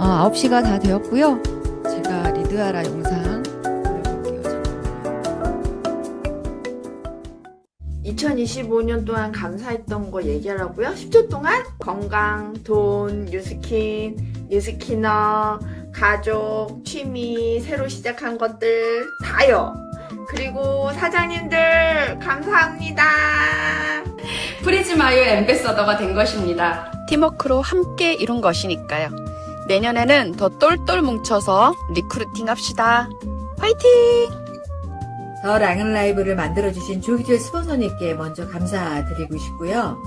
9시가 다 되었고요. 제가 리드하라 영상 올려볼게요. 잠깐만요. 2025년 동안 감사했던 거 얘기하라고요? 10초 동안? 건강, 돈, 뉴스킨, 뉴스키너, 가족, 취미, 새로 시작한 것들 다요. 그리고 사장님들 감사합니다. 프리즈마요 앰베서더가 된 것입니다. 팀워크로 함께 이룬 것이니까요. 내년에는 더 똘똘 뭉쳐서 리크루팅 합시다. 화이팅! 더 랑은 라이브를 만들어주신 조기조의 스폰서님께 먼저 감사드리고 싶고요.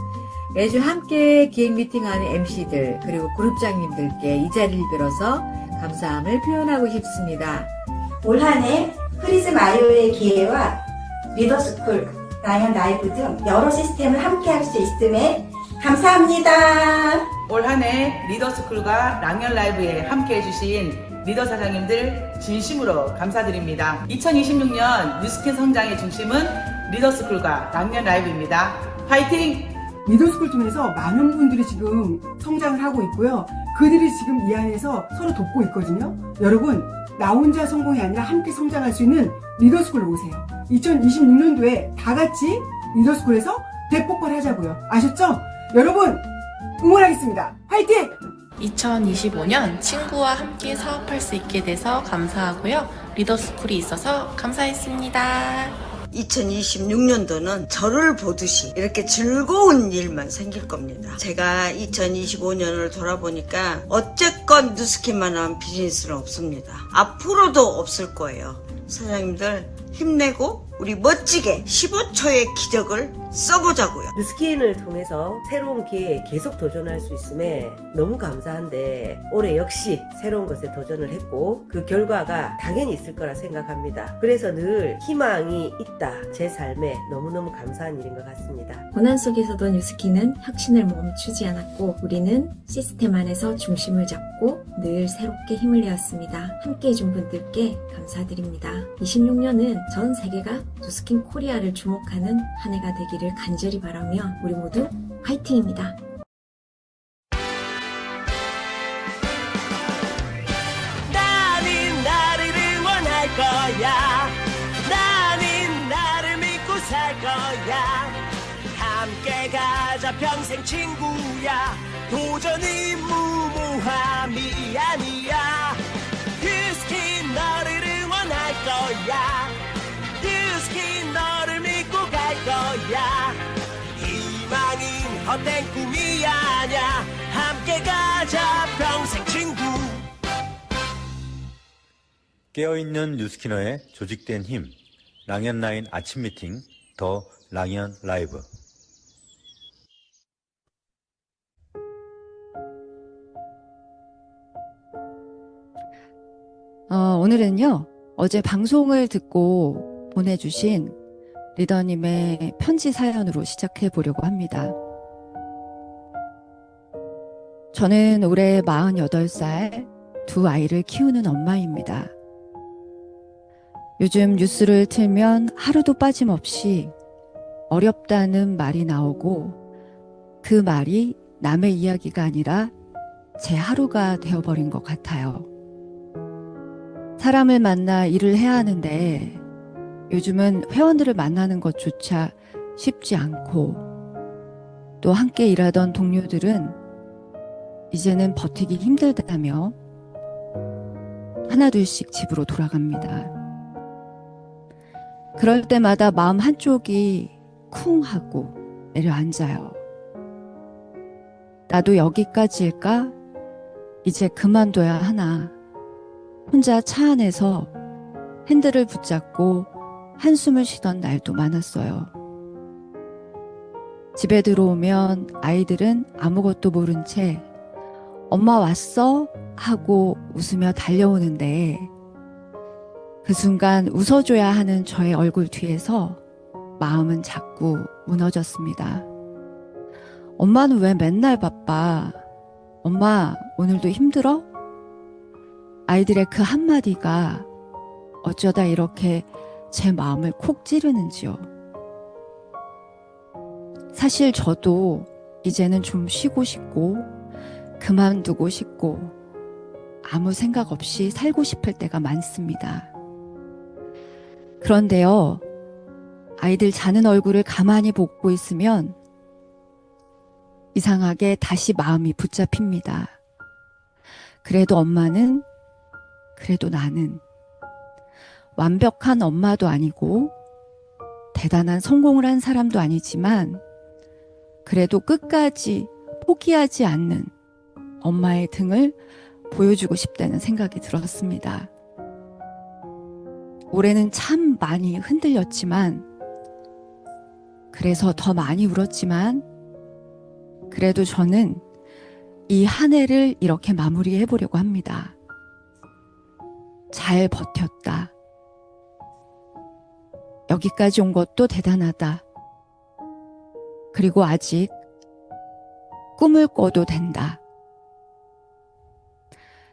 매주 함께 기획 미팅하는 MC들 그리고 그룹장님들께 이 자리를 빌어서 감사함을 표현하고 싶습니다. 올 한해 프리즈마이오의 기회와 리더스쿨, 라이언 라이브 등 여러 시스템을 함께 할 수 있음에 감사합니다. 올 한해 리더스쿨과 랑연 라이브에 함께 해주신 리더 사장님들 진심으로 감사드립니다. 2026년 뉴스킨 성장의 중심은 리더스쿨과 랑연 라이브입니다. 파이팅! 리더스쿨 통해서 많은 분들이 지금 성장을 하고 있고요. 그들이 지금 이 안에서 서로 돕고 있거든요. 여러분, 나 혼자 성공이 아니라 함께 성장할 수 있는 리더스쿨로 오세요. 2026년도에 다 같이 리더스쿨에서 대폭발하자고요. 아셨죠? 여러분, 응원하겠습니다. 화이팅! 2025년 친구와 함께 사업할 수 있게 돼서 감사하고요. 리더스쿨이 있어서 감사했습니다. 2026년도는 저를 보듯이 이렇게 즐거운 일만 생길 겁니다. 제가 2025년을 돌아보니까 어쨌건 뉴스킨만한 비즈니스는 없습니다. 앞으로도 없을 거예요. 사장님들 힘내고 우리 멋지게 15초의 기적을 써보자고요. 뉴스킨을 통해서 새로운 기회에 계속 도전할 수 있음에 너무 감사한데 올해 역시 새로운 것에 도전을 했고 그 결과가 당연히 있을 거라 생각합니다. 그래서 늘 희망이 있다. 제 삶에 너무너무 감사한 일인 것 같습니다. 고난 속에서도 뉴스킨은 혁신을 멈추지 않았고 우리는 시스템 안에서 중심을 잡고 늘 새롭게 힘을 내었습니다. 함께 해준 분들께 감사드립니다. 26년은 전 세계가 뉴스킨 코리아를 주목하는 한 해가 되기를 간절히 바라며 우리 모두 화이팅입니다. 나는 나를 응원할 거야. 나는 나를 믿고 살 거야. 함께 가자 평생 친구야. 도전은 무모함이 아니야. 뉴스킨 너를 응원할 거야. 뉴스킨 너를 믿고 갈 거야. 희망은 헛된 꿈이 아냐. 함께 가자 평생 친구. 깨어있는 뉴스키너의 조직된 힘, 랑연라인 아침 미팅, 더 랑연 라이브. 오늘은요, 어제 방송을 듣고 보내주신 리더님의 편지 사연으로 시작해 보려고 합니다. 저는 올해 48살 두 아이를 키우는 엄마입니다. 요즘 뉴스를 틀면 하루도 빠짐없이 어렵다는 말이 나오고 그 말이 남의 이야기가 아니라 제 하루가 되어버린 것 같아요. 사람을 만나 일을 해야 하는데 요즘은 회원들을 만나는 것조차 쉽지 않고 또 함께 일하던 동료들은 이제는 버티기 힘들다며 하나둘씩 집으로 돌아갑니다. 그럴 때마다 마음 한쪽이 쿵 하고 내려앉아요. 나도 여기까지일까? 이제 그만둬야 하나? 혼자 차 안에서 핸들을 붙잡고 한숨을 쉬던 날도 많았어요. 집에 들어오면 아이들은 아무것도 모른 채 엄마 왔어? 하고 웃으며 달려오는데 그 순간 웃어줘야 하는 저의 얼굴 뒤에서 마음은 자꾸 무너졌습니다. 엄마는 왜 맨날 바빠? 엄마, 오늘도 힘들어? 아이들의 그 한마디가 어쩌다 이렇게 제 마음을 콕 찌르는지요. 사실 저도 이제는 좀 쉬고 싶고 그만두고 싶고 아무 생각 없이 살고 싶을 때가 많습니다. 그런데요, 아이들 자는 얼굴을 가만히 보고 있으면 이상하게 다시 마음이 붙잡힙니다. 그래도 엄마는, 그래도 나는 완벽한 엄마도 아니고 대단한 성공을 한 사람도 아니지만 그래도 끝까지 포기하지 않는 엄마의 등을 보여주고 싶다는 생각이 들었습니다. 올해는 참 많이 흔들렸지만, 그래서 더 많이 울었지만, 그래도 저는 이 한 해를 이렇게 마무리해 보려고 합니다. 잘 버텼다. 여기까지 온 것도 대단하다. 그리고 아직 꿈을 꿔도 된다.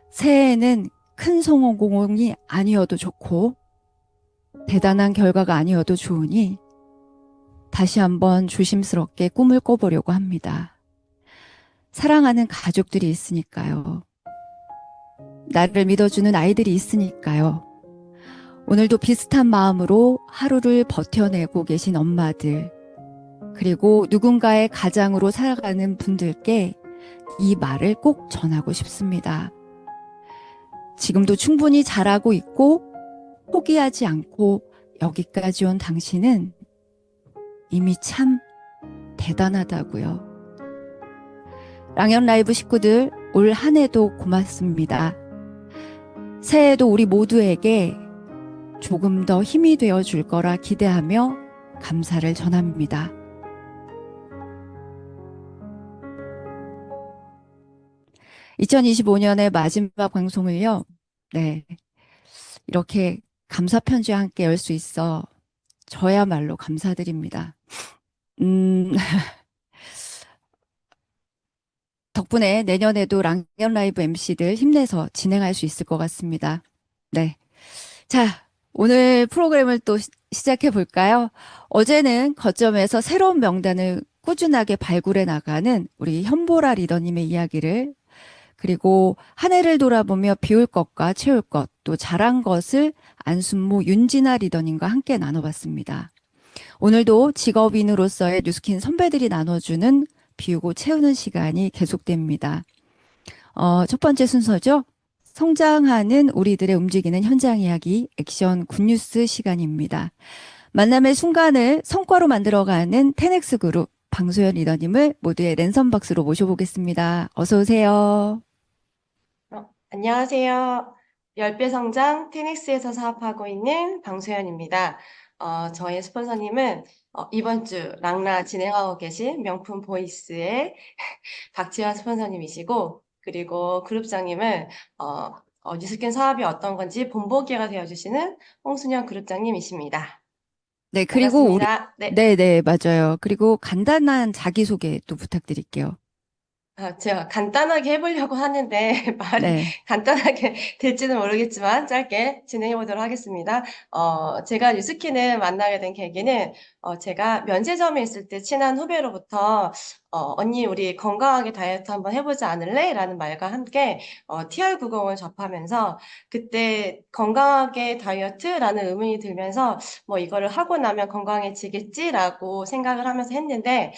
새해에는 큰 성공이 아니어도 좋고 대단한 결과가 아니어도 좋으니 다시 한번 조심스럽게 꿈을 꿔보려고 합니다. 사랑하는 가족들이 있으니까요. 나를 믿어주는 아이들이 있으니까요. 오늘도 비슷한 마음으로 하루를 버텨내고 계신 엄마들, 그리고 누군가의 가장으로 살아가는 분들께 이 말을 꼭 전하고 싶습니다. 지금도 충분히 잘하고 있고 포기하지 않고 여기까지 온 당신은 이미 참 대단하다고요. 랑연 라이브 식구들, 올 한 해도 고맙습니다. 새해에도 우리 모두에게 조금 더 힘이 되어 줄 거라 기대하며 감사를 전합니다. (2025년의) 마지막 방송을요, 네, 이렇게 감사 편지와 함께 열 수 있어 저야말로 감사드립니다. 덕분에 내년에도 랑연 라이브 MC들 힘내서 진행할 수 있을 것 같습니다. 네. 자, 오늘 프로그램을 또 시작해 볼까요? 어제는 거점에서 새로운 명단을 꾸준하게 발굴해 나가는 우리 현보라 리더님의 이야기를, 그리고 한 해를 돌아보며 비울 것과 채울 것, 또 잘한 것을 안순모 윤진아 리더님과 함께 나눠봤습니다. 오늘도 직업인으로서의 뉴스킨 선배들이 나눠주는 비우고 채우는 시간이 계속됩니다. 첫 번째 순서죠. 성장하는 우리들의 움직이는 현장 이야기 액션 굿뉴스 시간입니다. 만남의 순간을 성과로 만들어가는 테넥스 그룹 방소연 리더님을 모두의 랜선 박수로 모셔보겠습니다. 어서 오세요. 안녕하세요. 10배 성장 테닉스에서 사업하고 있는 방소연입니다. 저의 스폰서님은 이번 주 랑라 진행하고 계신 명품 보이스의 박지환 스폰서님이시고, 그리고 그룹장님은 뉴스킨 사업이 어떤 건지 본보기가 되어주시는 홍순영 그룹장님이십니다. 네, 그리고 우리, 반갑습니다. 네. 네, 맞아요. 그리고 간단한 자기소개 또 부탁드릴게요. 제가 간단하게 해보려고 하는데 말이 네. 간단하게 될지는 모르겠지만 짧게 진행해 보도록 하겠습니다. 제가 뉴스킨을 만나게 된 계기는 제가 면세점에 있을 때 친한 후배로부터 언니 우리 건강하게 다이어트 한번 해보지 않을래? 라는 말과 함께 TR90을 접하면서 그때 건강하게 다이어트라는 의문이 들면서 뭐 이거를 하고 나면 건강해지겠지라고 생각을 하면서 했는데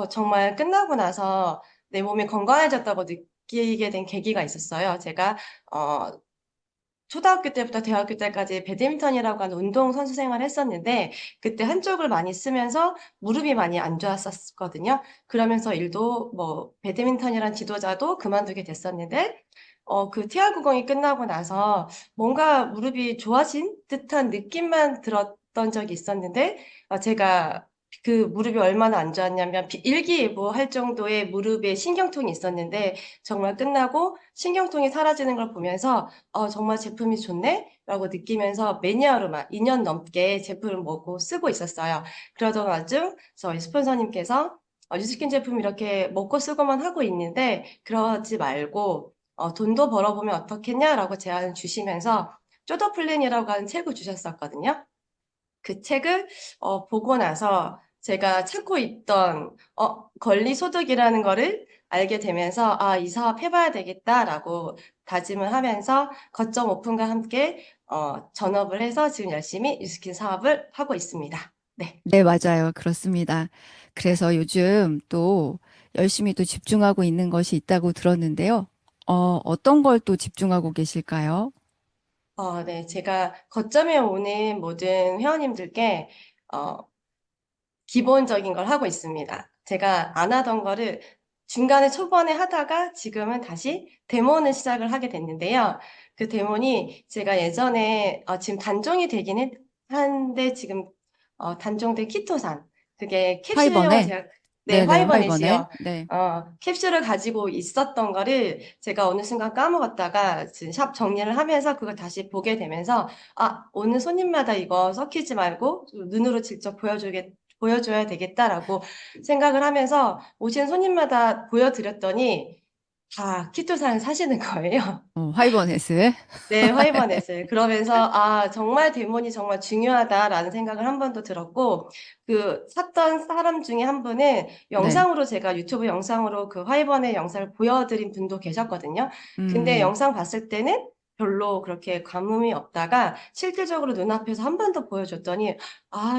정말 끝나고 나서 내 몸이 건강해졌다고 느끼게 된 계기가 있었어요. 제가 초등학교 때부터 대학교 때까지 배드민턴이라고 하는 운동 선수 생활을 했었는데 그때 한쪽을 많이 쓰면서 무릎이 많이 안 좋았었거든요. 그러면서 일도 뭐 배드민턴이란 지도자도 그만두게 됐었는데 그 TR90이 끝나고 나서 뭔가 무릎이 좋아진 듯한 느낌만 들었던 적이 있었는데 제가 그 무릎이 얼마나 안 좋았냐면 일기예보할 정도의 무릎에 신경통이 있었는데 정말 끝나고 신경통이 사라지는 걸 보면서 정말 제품이 좋네? 라고 느끼면서 매니아로만 2년 넘게 제품을 먹고 쓰고 있었어요. 그러던 와중 저희 스폰서님께서 뉴스킨 제품 이렇게 먹고 쓰고만 하고 있는데 그러지 말고 돈도 벌어보면 어떻겠냐라고 제안을 주시면서 쪼더 플랜이라고 하는 책을 주셨었거든요. 그 책을 보고 나서 제가 찾고 있던 권리소득이라는 거를 알게 되면서 아, 이 사업 해봐야 되겠다라고 다짐을 하면서 거점 오픈과 함께 전업을 해서 지금 열심히 뉴스킨 사업을 하고 있습니다. 네. 네, 맞아요. 그렇습니다. 그래서 요즘 또 열심히 또 집중하고 있는 것이 있다고 들었는데요. 어떤 걸 또 집중하고 계실까요? 네. 제가 거점에 오는 모든 회원님들께 기본적인 걸 하고 있습니다. 제가 안 하던 거를 중간에 초반에 하다가 지금은 다시 데모는 시작을 하게 됐는데요. 그 데모니 제가 예전에 지금 단종이 되긴 한데 지금 단종된 키토산 그게 캡슐형을 화이번에? 제가 네, 네네, 화이번에. 화이번넷이요. 네. 캡슐을 가지고 있었던 거를 제가 어느 순간 까먹었다가 지금 샵 정리를 하면서 그걸 다시 보게 되면서 오늘 손님마다 이거 섞이지 말고 눈으로 직접 보여줘야 되겠다라고 생각을 하면서 오신 손님마다 보여드렸더니 다 키토산을 사시는 거예요. 화이번에스. 네, 화이번넷을. 그러면서, 정말 데모니 정말 중요하다라는 생각을 한 번 더 들었고, 샀던 사람 중에 한 분은 네. 영상으로 제가 유튜브 영상으로 그 화이번의 영상을 보여드린 분도 계셨거든요. 근데 영상 봤을 때는 별로 그렇게 감흥이 없다가 실질적으로 눈앞에서 한 번 더 보여줬더니,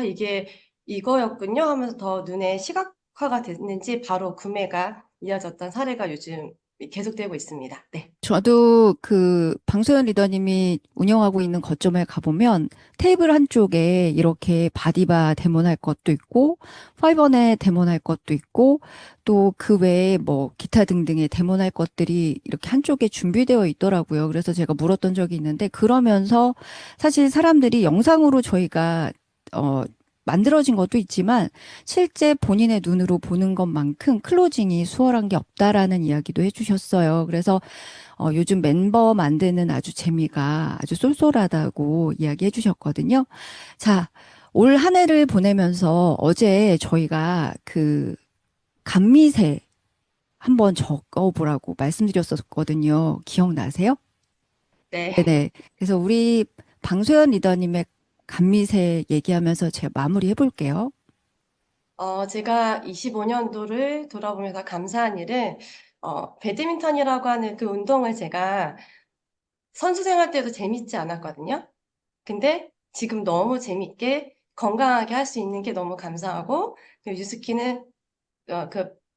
이게 이거였군요 하면서 더 눈에 시각화가 됐는지 바로 구매가 이어졌던 사례가 요즘 계속되고 있습니다. 네. 저도 그 방소연 리더님이 운영하고 있는 거점에 가보면 테이블 한쪽에 이렇게 바디바 데모할 것도 있고, 화이번에 데모할 것도 있고, 또 그 외에 뭐 기타 등등의 데모할 것들이 이렇게 한쪽에 준비되어 있더라고요. 그래서 제가 물었던 적이 있는데, 그러면서 사실 사람들이 영상으로 저희가, 만들어진 것도 있지만 실제 본인의 눈으로 보는 것만큼 클로징이 수월한 게 없다라는 이야기도 해주셨어요. 그래서 요즘 멤버 만드는 아주 재미가 아주 쏠쏠하다고 이야기해 주셨거든요. 자, 올 한 해를 보내면서 어제 저희가 그 감미세 한번 적어보라고 말씀드렸었거든요. 기억나세요? 네. 네네. 그래서 우리 방소연 리더님의 감미세 얘기하면서 제가 마무리 해볼게요. 제가 25년도를 돌아보면서 감사한 일은, 배드민턴이라고 하는 그 운동을 제가 선수 생활 때도 재밌지 않았거든요. 근데 지금 너무 재밌게 건강하게 할 수 있는 게 너무 감사하고, 유스키는,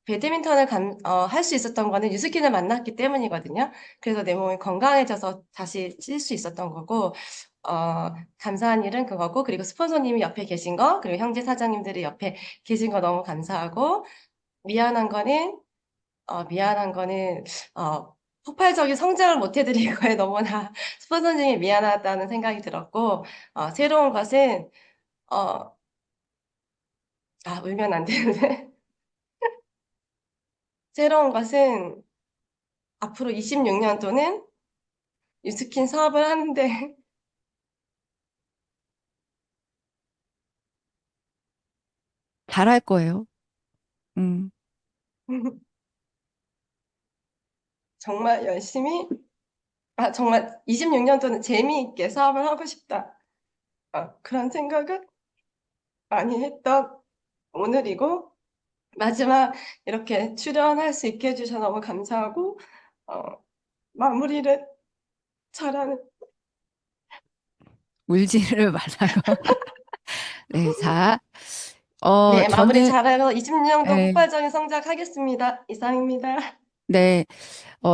배드민턴을 할 수 있었던 거는 유스킨을 만났기 때문이거든요. 그래서 내 몸이 건강해져서 다시 뛸 수 있었던 거고, 감사한 일은 그거고, 그리고 스폰서님이 옆에 계신 거, 그리고 형제 사장님들이 옆에 계신 거 너무 감사하고, 미안한 거는, 미안한 거는, 폭발적인 성장을 못 해드린 거에 너무나 스폰서님이 미안하다는 생각이 들었고, 새로운 것은, 울면 안 되는데. 새로운 것은 앞으로 26년도는 유스킨 사업을 하는데, 잘할 거예요. 정말 열심히, 정말 26년도는 재미있게 사업을 하고 싶다. 그런 생각을 많이 했던 오늘이고, 마지막 이렇게 출연할 수 있게 해주셔서 너무 감사하고, 마무리를 잘하는. 울지를 말라요. 네, 자, 네, 마무리 저는, 잘해서 26년도 네, 폭발적인 성장하겠습니다. 이상입니다. 네,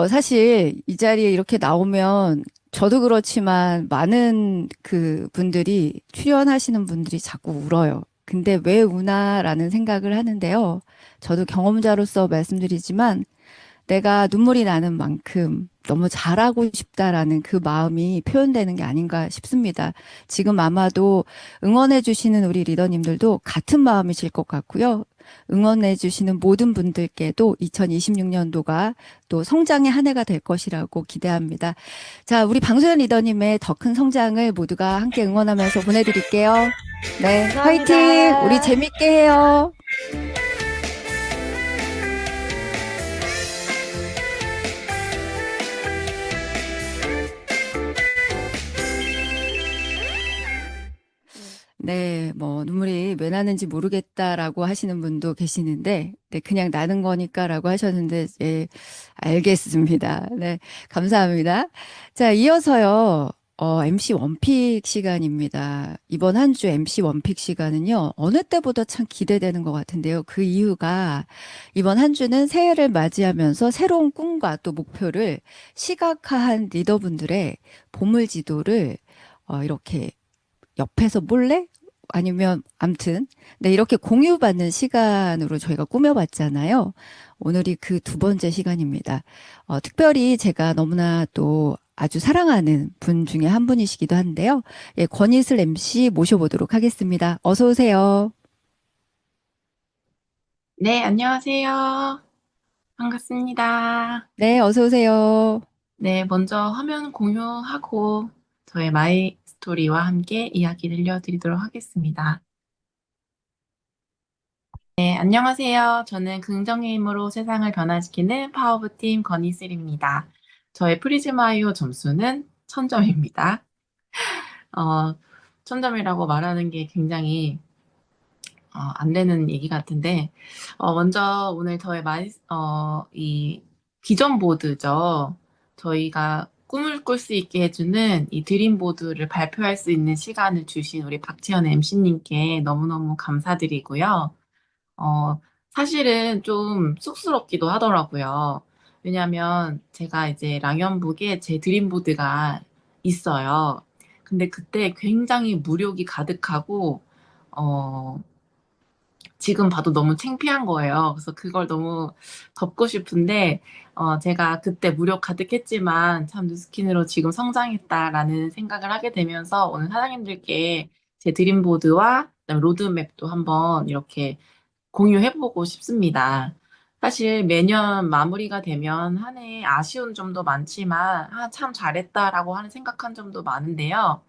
사실 이 자리에 이렇게 나오면 저도 그렇지만 많은 그 분들이 출연하시는 분들이 자꾸 울어요. 근데 왜 우나라는 생각을 하는데요. 저도 경험자로서 말씀드리지만 내가 눈물이 나는 만큼 너무 잘하고 싶다라는 그 마음이 표현되는 게 아닌가 싶습니다. 지금 아마도 응원해 주시는 우리 리더님들도 같은 마음이실 것 같고요. 응원해 주시는 모든 분들께도 2026년도가 또 성장의 한 해가 될 것이라고 기대합니다. 자, 우리 방소연 리더님의 더 큰 성장을 모두가 함께 응원하면서 보내드릴게요. 네, 화이팅! 감사합니다. 우리 재밌게 해요. 네, 뭐, 눈물이 혹시 왜 나는지 모르겠다라고 하시는 분도 계시는데, 네, 그냥 나는 거니까라고 하셨는데, 예, 알겠습니다. 네, 감사합니다. 자, 이어서요, MC 원픽 시간입니다. 이번 한 주 MC 원픽 시간은요, 어느 때보다 참 기대되는 것 같은데요. 그 이유가 이번 한 주는 새해를 맞이하면서 새로운 꿈과 또 목표를 시각화한 리더분들의 보물 지도를 이렇게 옆에서 몰래 아니면 암튼 네, 이렇게 공유받는 시간으로 저희가 꾸며봤잖아요. 오늘이 그 두 번째 시간입니다. 특별히 제가 너무나 또 아주 사랑하는 분 중에 한 분이시기도 한데요. 예, 권희슬 MC 모셔보도록 하겠습니다. 어서 오세요. 네, 안녕하세요. 반갑습니다. 네, 어서 오세요. 네, 먼저 화면 공유하고 저의 마이 스토리와 함께 이야기 들려드리도록 하겠습니다. 네, 안녕하세요. 저는 긍정의 힘으로 세상을 변화시키는 파워부팀 건희슬입니다. 저의 프리즈마이오 점수는 1000점입니다. 1000점이라고 말하는 게 굉장히 안 되는 얘기 같은데, 먼저 오늘 저의 이 비전 보드죠. 저희가 꿈을 꿀 수 있게 해주는 이 드림 보드를 발표할 수 있는 시간을 주신 우리 박채연 MC님께 너무너무 감사드리고요. 사실은 좀 쑥스럽기도 하더라고요. 왜냐면 제가 이제 랑연북에 제 드림 보드가 있어요. 근데 그때 굉장히 무력이 가득하고, 어, 지금 봐도 너무 창피한 거예요. 그래서 그걸 너무 덮고 싶은데, 제가 그때 무력 가득했지만 참 뉴스킨으로 지금 성장했다라는 생각을 하게 되면서 오늘 사장님들께 제 드림보드와 그다음에 로드맵도 한번 이렇게 공유해보고 싶습니다. 사실 매년 마무리가 되면 한 해 아쉬운 점도 많지만, 참 잘했다라고 하는 생각한 점도 많은데요.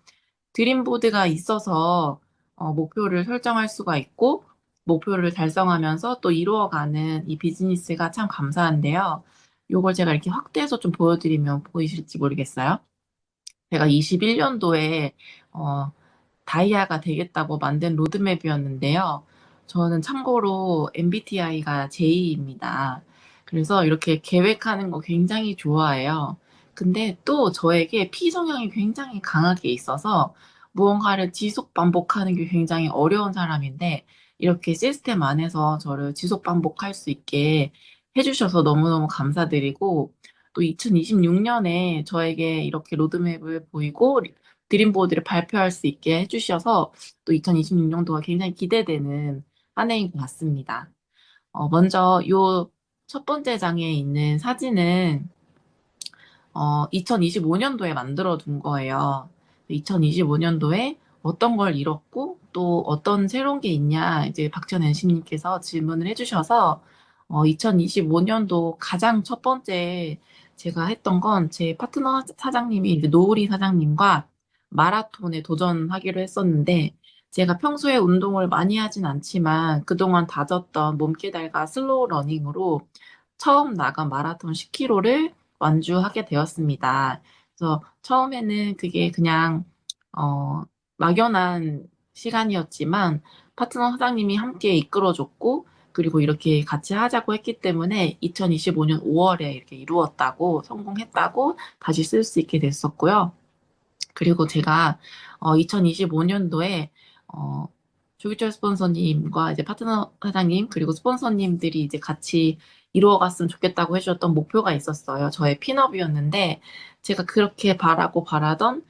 드림보드가 있어서 목표를 설정할 수가 있고, 목표를 달성하면서 또 이루어가는 이 비즈니스가 참 감사한데요. 요걸 제가 이렇게 확대해서 좀 보여드리면 보이실지 모르겠어요. 제가 21년도에 다이아가 되겠다고 만든 로드맵이었는데요. 저는 참고로 MBTI가 J입니다. 그래서 이렇게 계획하는 거 굉장히 좋아해요. 근데 또 저에게 P 성향이 굉장히 강하게 있어서 무언가를 지속 반복하는 게 굉장히 어려운 사람인데 이렇게 시스템 안에서 저를 지속 반복할 수 있게 해주셔서 너무너무 감사드리고 또 2026년에 저에게 이렇게 로드맵을 보이고 드림보드를 발표할 수 있게 해주셔서 또 2026년도가 굉장히 기대되는 한 해인 것 같습니다. 먼저 요 첫 번째 장에 있는 사진은 2025년도에 만들어 둔 거예요. 2025년도에 어떤 걸 잃었고 또 어떤 새로운 게 있냐 이제 박지원 NC님께서 질문을 해주셔서 2025년도 가장 첫 번째 제가 했던 건 제 파트너 사장님이 이제 노우리 사장님과 마라톤에 도전하기로 했었는데 제가 평소에 운동을 많이 하진 않지만 그동안 다졌던 몸깨달과 슬로우 러닝으로 처음 나간 마라톤 10km를 완주하게 되었습니다. 그래서 처음에는 그게 그냥 막연한 시간이었지만 파트너 사장님이 함께 이끌어줬고 그리고 이렇게 같이 하자고 했기 때문에 2025년 5월에 이렇게 이루었다고 성공했다고 다시 쓸 수 있게 됐었고요. 그리고 제가 2025년도에 조기철 스폰서님과 이제 파트너 사장님 그리고 스폰서님들이 이제 같이 이루어갔으면 좋겠다고 해주셨던 목표가 있었어요. 저의 핀업이었는데 제가 그렇게 바라고 바라던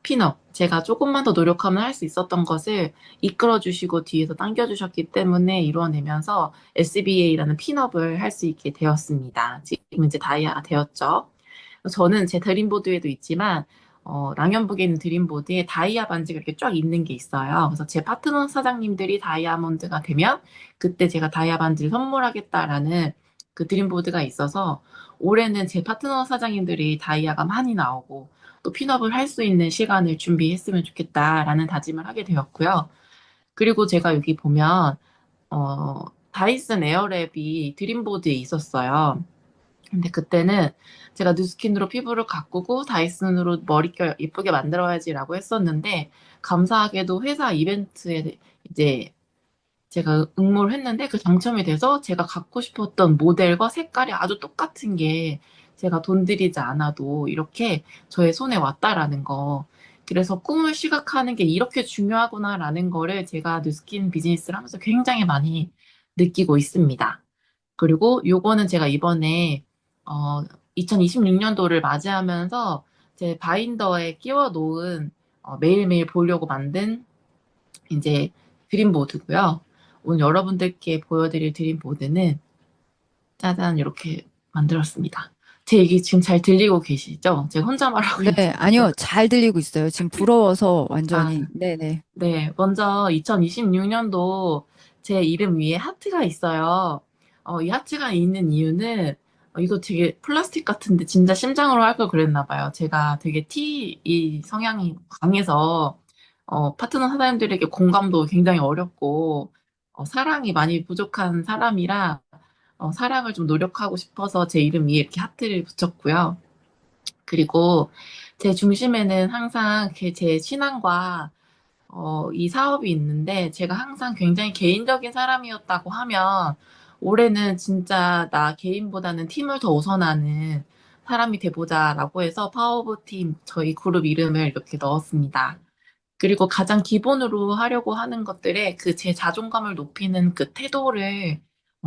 핀업 제가 조금만 더 노력하면 할 수 있었던 것을 이끌어주시고 뒤에서 당겨주셨기 때문에 이루어내면서 SBA라는 핀업을 할 수 있게 되었습니다. 지금 이제 다이아가 되었죠. 저는 제 드림보드에도 있지만 랑연북에 있는 드림보드에 다이아 반지가 이렇게 쫙 있는 게 있어요. 그래서 제 파트너 사장님들이 다이아몬드가 되면 그때 제가 다이아 반지를 선물하겠다라는 그 드림보드가 있어서 올해는 제 파트너 사장님들이 다이아가 많이 나오고 또 핀업을 할 수 있는 시간을 준비했으면 좋겠다라는 다짐을 하게 되었고요. 그리고 제가 여기 보면 다이슨 에어랩이 드림보드에 있었어요. 근데 그때는 제가 뉴스킨으로 피부를 가꾸고 다이슨으로 머릿결 예쁘게 만들어야지라고 했었는데 감사하게도 회사 이벤트에 이제 제가 응모를 했는데 그 당첨이 돼서 제가 갖고 싶었던 모델과 색깔이 아주 똑같은 게 제가 돈 들이지 않아도 이렇게 저의 손에 왔다라는 거. 그래서 꿈을 시각하는 게 이렇게 중요하구나라는 거를 제가 뉴스킨 비즈니스를 하면서 굉장히 많이 느끼고 있습니다. 그리고 요거는 제가 이번에 2026년도를 맞이하면서 제 바인더에 끼워 놓은 매일매일 보려고 만든 이제 드림보드고요. 오늘 여러분들께 보여드릴 드림보드는 짜잔 이렇게 만들었습니다. 제 얘기 지금 잘 들리고 계시죠? 제가 혼자 말하고 네, 있는 아니요. 잘 들리고 있어요. 지금 부러워서 아, 완전히. 네네. 네. 먼저 2026년도 제 이름 위에 하트가 있어요. 이 하트가 있는 이유는 이거 되게 플라스틱 같은데 진짜 심장으로 할 걸 그랬나 봐요. 제가 되게 이 성향이 강해서 파트너 사장님들에게 공감도 굉장히 어렵고 사랑이 많이 부족한 사람이라 사랑을 좀 노력하고 싶어서 제 이름 위에 이렇게 하트를 붙였고요. 그리고 제 중심에는 항상 제 신앙과 이 사업이 있는데 제가 항상 굉장히 개인적인 사람이었다고 하면 올해는 진짜 나 개인보다는 팀을 더 우선하는 사람이 돼보자라고 해서 파워 오브 팀 저희 그룹 이름을 이렇게 넣었습니다. 그리고 가장 기본으로 하려고 하는 것들에 그 제 자존감을 높이는 그 태도를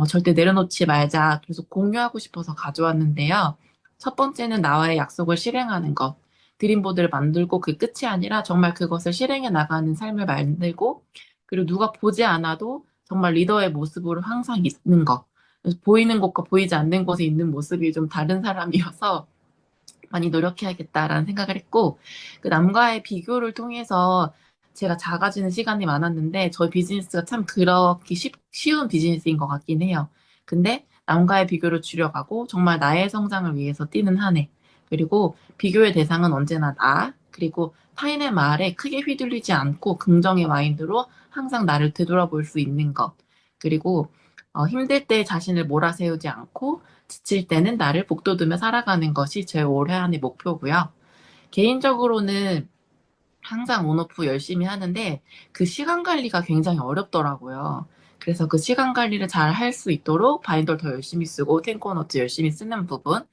절대 내려놓지 말자. 계속 공유하고 싶어서 가져왔는데요. 첫 번째는 나와의 약속을 실행하는 것. 드림보드를 만들고 그 끝이 아니라 정말 그것을 실행해 나가는 삶을 만들고, 그리고 누가 보지 않아도 정말 리더의 모습으로 항상 있는 것. 그래서 보이는 곳과 보이지 않는 곳에 있는 모습이 좀 다른 사람이어서 많이 노력해야겠다라는 생각을 했고, 그 남과의 비교를 통해서 제가 작아지는 시간이 많았는데, 저희 비즈니스가 참 그렇게 쉬운 비즈니스인 것 같긴 해요. 근데 남과의 비교를 줄여가고, 정말 나의 성장을 위해서 뛰는 한 해. 그리고 비교의 대상은 언제나 나, 그리고 타인의 말에 크게 휘둘리지 않고 긍정의 마인드로 항상 나를 되돌아볼 수 있는 것. 그리고 힘들 때 자신을 몰아세우지 않고 지칠 때는 나를 북돋우며 살아가는 것이 제 올해 안의 목표고요. 개인적으로는 항상 온오프 열심히 하는데 그 시간 관리가 굉장히 어렵더라고요. 그래서 그 시간 관리를 잘 할 수 있도록 바인더를 더 열심히 쓰고 탱커노트 열심히 쓰는 부분,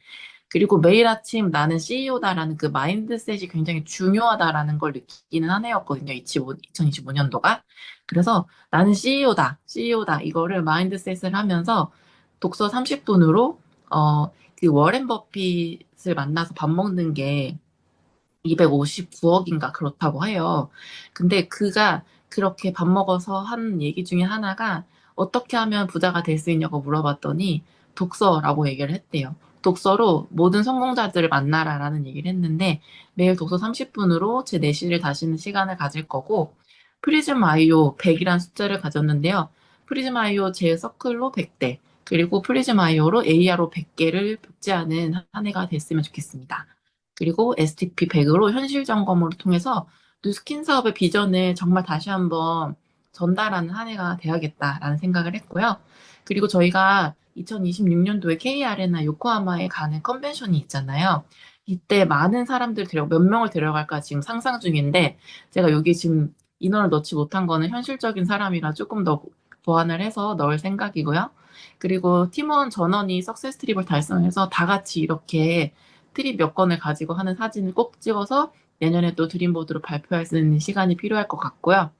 그리고 매일 아침 나는 CEO다라는 그 마인드셋이 굉장히 중요하다라는 걸 느끼는 한 해였거든요. 2025년도가. 그래서 나는 CEO다 이거를 마인드셋을 하면서 독서 30분으로 그 워렌 버핏을 만나서 밥 먹는 게 259억인가 그렇다고 해요. 근데 그가 그렇게 밥 먹어서 한 얘기 중에 하나가 어떻게 하면 부자가 될 수 있냐고 물어봤더니 독서라고 얘기를 했대요. 독서로 모든 성공자들을 만나라라는 얘기를 했는데 매일 독서 30분으로 제 내실을 다지는 시간을 가질 거고, 프리즘 아이오 100이란 숫자를 가졌는데요. 프리즘 아이오 제 서클로 100대, 그리고 프리즘 아이오로 AR로 100개를 복제하는 한 해가 됐으면 좋겠습니다. 그리고 STP 100으로 현실 점검을 통해서 뉴스킨 사업의 비전을 정말 다시 한번 전달하는 한 해가 돼야겠다라는 생각을 했고요. 그리고 저희가 2026년도에 K아레나 요코하마에 가는 컨벤션이 있잖아요. 이때 많은 사람들 몇 명을 데려갈까 지금 상상 중인데, 제가 여기 지금 인원을 넣지 못한 거는 현실적인 사람이라 조금 더 보완을 해서 넣을 생각이고요. 그리고 팀원 전원이 석세스 트립을 달성해서 다 같이 이렇게 트립 몇 건을 가지고 하는 사진을 꼭 찍어서 내년에 또 드림보드로 발표할 수 있는 시간이 필요할 것 같고요.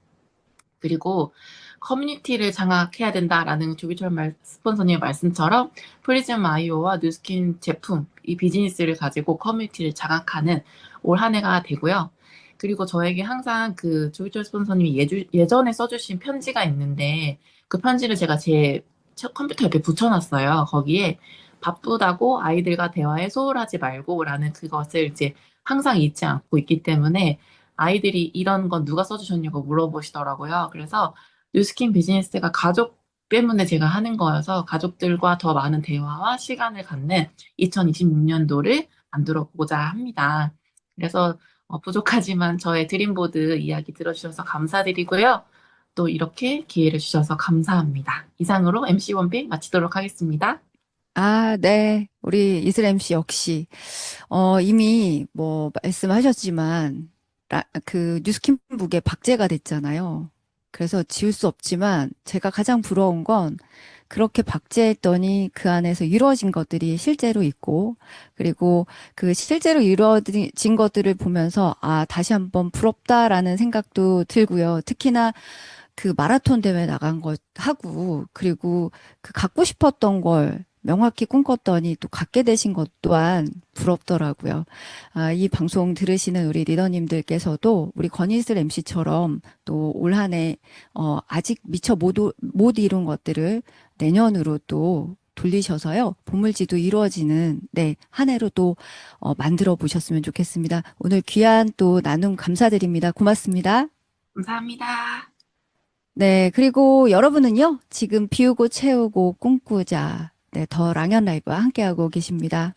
그리고 커뮤니티를 장악해야 된다라는 조기철 스폰서님의 말씀처럼 프리즘 아이오와 뉴스킨 제품, 이 비즈니스를 가지고 커뮤니티를 장악하는 올 한 해가 되고요. 그리고 저에게 항상 그 조기철 스폰서님이 예전에 써주신 편지가 있는데 그 편지를 제가 제 컴퓨터 옆에 붙여놨어요. 거기에 바쁘다고 아이들과 대화에 소홀하지 말고라는 그것을 이제 항상 잊지 않고 있기 때문에 아이들이 이런 건 누가 써주셨냐고 물어보시더라고요. 그래서 뉴스킨 비즈니스가 가족 때문에 제가 하는 거여서 가족들과 더 많은 대화와 시간을 갖는 2026년도를 만들어 보고자 합니다. 그래서 부족하지만 저의 드림보드 이야기 들어주셔서 감사드리고요. 또 이렇게 기회를 주셔서 감사합니다. 이상으로 MC 원픽 마치도록 하겠습니다. 아, 네. 우리 이슬 MC 역시, 이미 뭐 말씀하셨지만, 그 뉴스킨북에 박제가 됐잖아요. 그래서 지울 수 없지만 제가 가장 부러운 건 그렇게 박제했더니 그 안에서 이루어진 것들이 실제로 있고, 그리고 그 실제로 이루어진 것들을 보면서 아, 다시 한번 부럽다라는 생각도 들고요. 특히나 그 마라톤 대회 나간 것 하고, 그리고 그 갖고 싶었던 걸 명확히 꿈꿨더니 또 갖게 되신 것 또한 부럽더라고요. 아, 이 방송 들으시는 우리 리더님들께서도 우리 권희슬 MC처럼 또 올 한 해, 아직 미처 못 이룬 것들을 내년으로 또 돌리셔서요. 보물지도 이루어지는, 네, 한 해로 또, 만들어 보셨으면 좋겠습니다. 오늘 귀한 또 나눔 감사드립니다. 고맙습니다. 감사합니다. 네, 그리고 여러분은요, 지금 비우고 채우고 꿈꾸자. 네, 더 랑연 라이브와 함께하고 계십니다.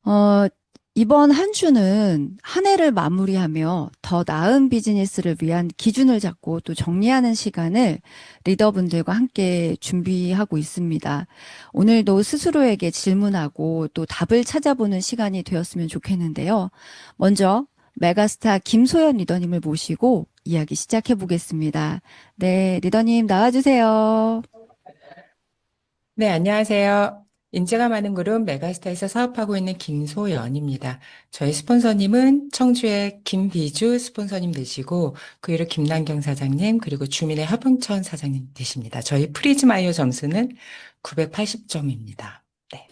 어, 이번 한 주는 한 해를 마무리하며 더 나은 비즈니스를 위한 기준을 잡고 또 정리하는 시간을 리더분들과 함께 준비하고 있습니다. 오늘도 스스로에게 질문하고 또 답을 찾아보는 시간이 되었으면 좋겠는데요. 먼저 메가스타 김소연 리더님을 모시고 이야기 시작해 보겠습니다. 네, 리더님 나와주세요. 네, 안녕하세요. 인재가 많은 그룹 메가스타에서 사업하고 있는 김소연입니다. 저희 스폰서님은 청주의 김비주 스폰서님 되시고 그 위로 김남경 사장님 그리고 주민의 화봉천 사장님 되십니다. 저희 프리즈마이어 점수는 980점입니다. 네.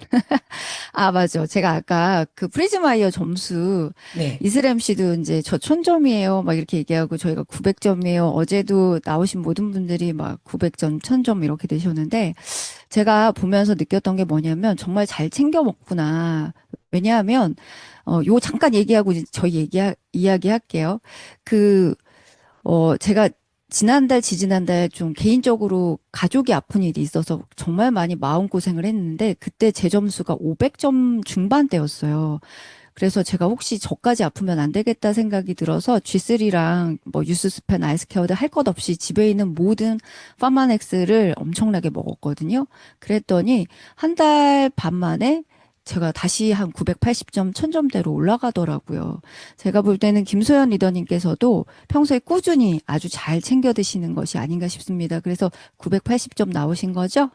아, 맞아. 제가 아까 그 프리즈마이어 점수, 네. 이슬람 씨도 이제 저 1000점이에요. 막 이렇게 얘기하고 저희가 900점이에요. 어제도 나오신 모든 분들이 막 900점, 1000점 이렇게 되셨는데 제가 보면서 느꼈던 게 뭐냐면 정말 잘 챙겨 먹구나. 왜냐하면, 요 잠깐 얘기하고 이제 저희 이야기 할게요. 제가 지난달, 지지난달 좀 개인적으로 가족이 아픈 일이 있어서 정말 많이 마음고생을 했는데 그때 제 점수가 500점 중반대였어요. 그래서 제가 혹시 저까지 아프면 안 되겠다 생각이 들어서 G3랑 뭐 유스스펜, 아이스케어드 할 것 없이 집에 있는 모든 파마넥스를 엄청나게 먹었거든요. 그랬더니 한 달 반 만에 제가 다시 한 980점, 1000점대로 올라가더라고요. 제가 볼 때는 김소연 리더님께서도 평소에 꾸준히 아주 잘 챙겨 드시는 것이 아닌가 싶습니다. 그래서 980점 나오신 거죠?